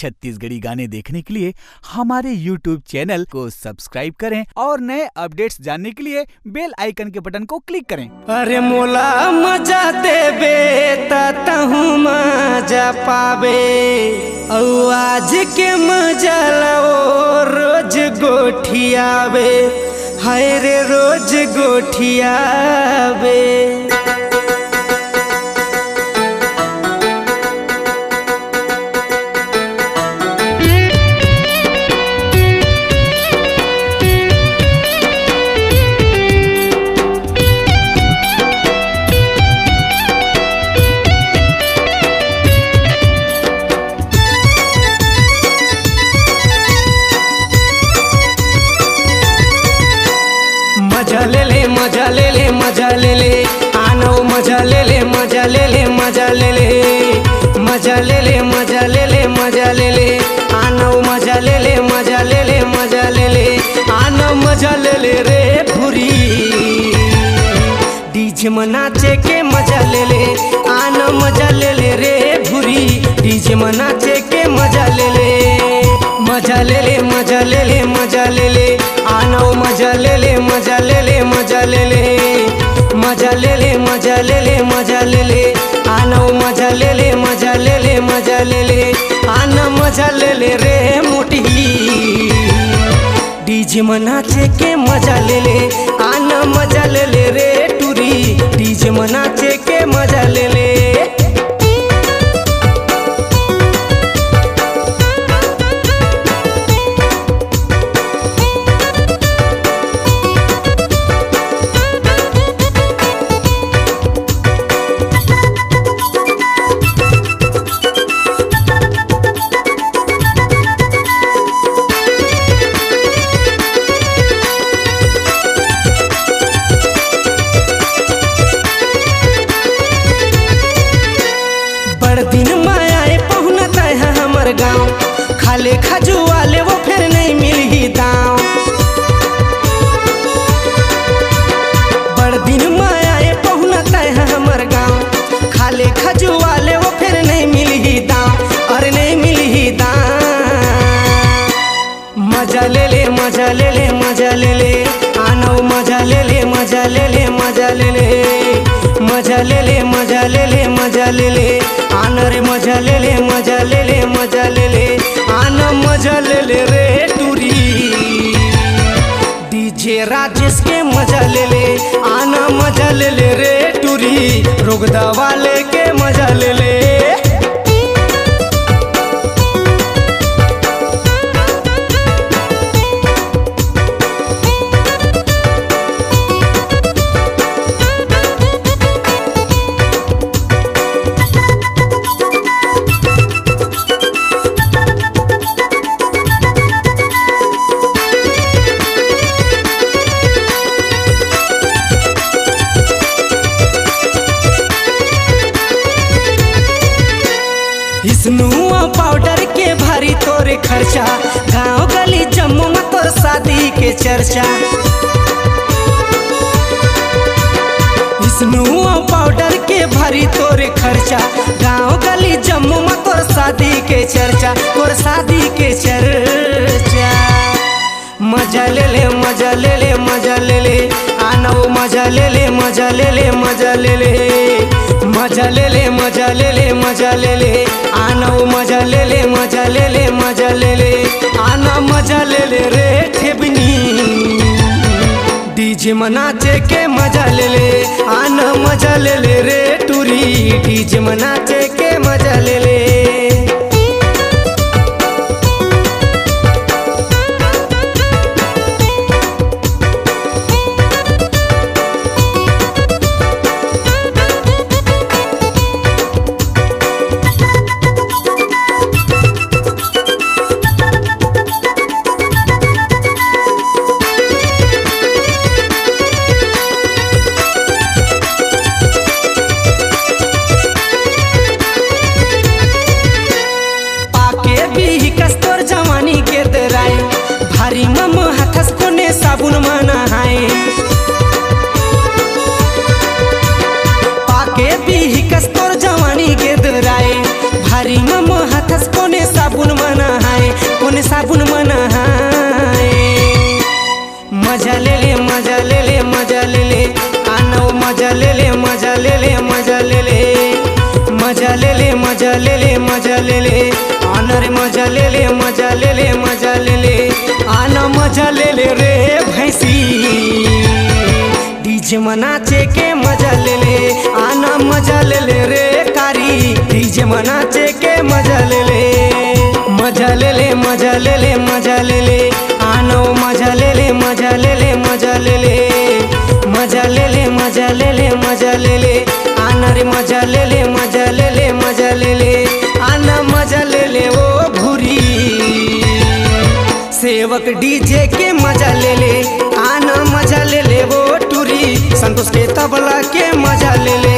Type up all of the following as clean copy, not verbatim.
छत्तीसगढ़ी गाने देखने के लिए हमारे YouTube चैनल को सब्सक्राइब करें और नए अपडेट्स जानने के लिए बेल आइकन के बटन को क्लिक करें। अरे मोला मजा देबे तहु मजा पावे औ आज के मजा लो रोज गोठियावे हाय रे रोज गोठियावे। मजा ले ले मजा ले ले मजा ले ले आनो मजा ले ले मजा ले ले मजा ले ले मजा ले ले मजा ले ले मजा ले ले आनो मजा ले ले मजा ले ले मजा ले ले आनो मजा ले ले रे भूरी डीजे में नाचे के मजा ले ले आनो मजा ले ले रे भूरी डीजे में नाचे के मजा ले ले मजा ले ले मजा ले ले मजा ले ले आनो मजा ले ले मजा ले ले मजा ले ले मजा ले ले मजा ले ले मजा ले ले आनो मजा ले ले मजा ले ले मजा ले ले आना मजा ले ले रे मोटी डीजे में नाचे के मजा ले ले आना मजा ले ले रे टूरी डीजे में नाचे के मजा ले ले। दिन में आए पहुनता है हमर गाँव खाले खजुआले वो फिर नहीं मिली दाँव। बड़ दिन में आए पहुनता है हमर गाँव खाले खजुआले वो फिर नहीं मिली दाँव अरे नहीं मिली दाँव। मजा ले ले मजा ले ले मजा ले ले आनो मजा ले ले मजा ले ले मजा ले ले मजा ले ले मजा ले ले मजा ले ले आना रे मजा ले ले मजा ले ले मजा ले ले आना मजा ले ले रे टूरी डीजे राजेश के मजा ले ले आना मजा ले ले रे टूरी रोगदा वाले के मजा ले ले। स्नुआ पाउडर के भारी तोरे खर्चा गाँव गली जम्मू में तोर शादी के चर्चा। स्नुआ पाउडर के भारी तोरे खर्चा गाँव गली जम्मू में तोर शादी के चर्चा तोर शादी के चर्चा। मजा ले ले मजा ले ले मजा ले ले आना मजा ले ले मजा ले ले मजा ले ले मजा ले ले मजा ले ले मजा ले ले आना मजा ले ले मजा ले ले मजा ले ले आना मजा ले ले रे ठेबनी डीजे में नाचे के मजा ले ले आना मजा ले ले रे टूरी डीजे में नाचे के मजा ले ले। मजा ले ले मजा ले ले आना रे मजा ले ले मजा ले ले मजा ले ले आना मजा ले ले रे भैंसी डीजे मनाचे के मजा ले ले आना मजा ले ले रे कारी डीजे मनाचे के मजा ले ले मजा ले ले मजा ले ले मजा ले ले आना मजा ले ले मजा ले ले मजा ले ले मजा ले ले मजा ले ले मजा ले ले आना रे मजा ले ले मजा ले ले मजा ले ले आना मजा ले ले ओ भूरी सेवक डीजे के मजा ले ले आना मजा ले ले वो टूरी संतोष के तबला के मजा ले ले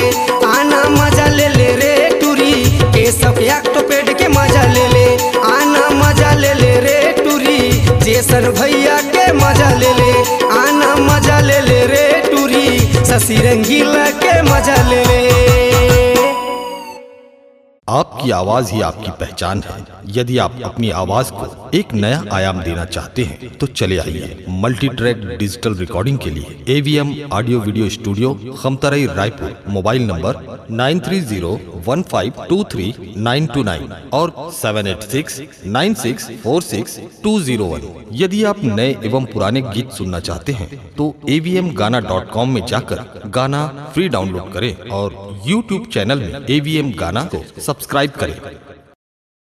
आना मजा ले ले रे टूरी केशव के ऑक्टोपेड के मजा ले ले आना मजा ले ले रे टूरी जेसन भैया के मजा ले ले आना मजा ले ले रे टूरी शशि रंगीला के मजा ले ले। आपकी आवाज ही आपकी पहचान है। यदि आप अपनी आवाज को एक नया आयाम देना चाहते हैं तो चले आइए मल्टी ट्रैक डिजिटल रिकॉर्डिंग के लिए AVM audio video studio Khamtarai Raipur. Mobile number 9301523929 और 7869646201। यदि आप नए एवं पुराने गीत सुनना चाहते हैं तो avmgana.com में जाकर गाना फ्री डाउनलोड करें और YouTube चैनल में AVM गाना को सब्सक्राइब करें।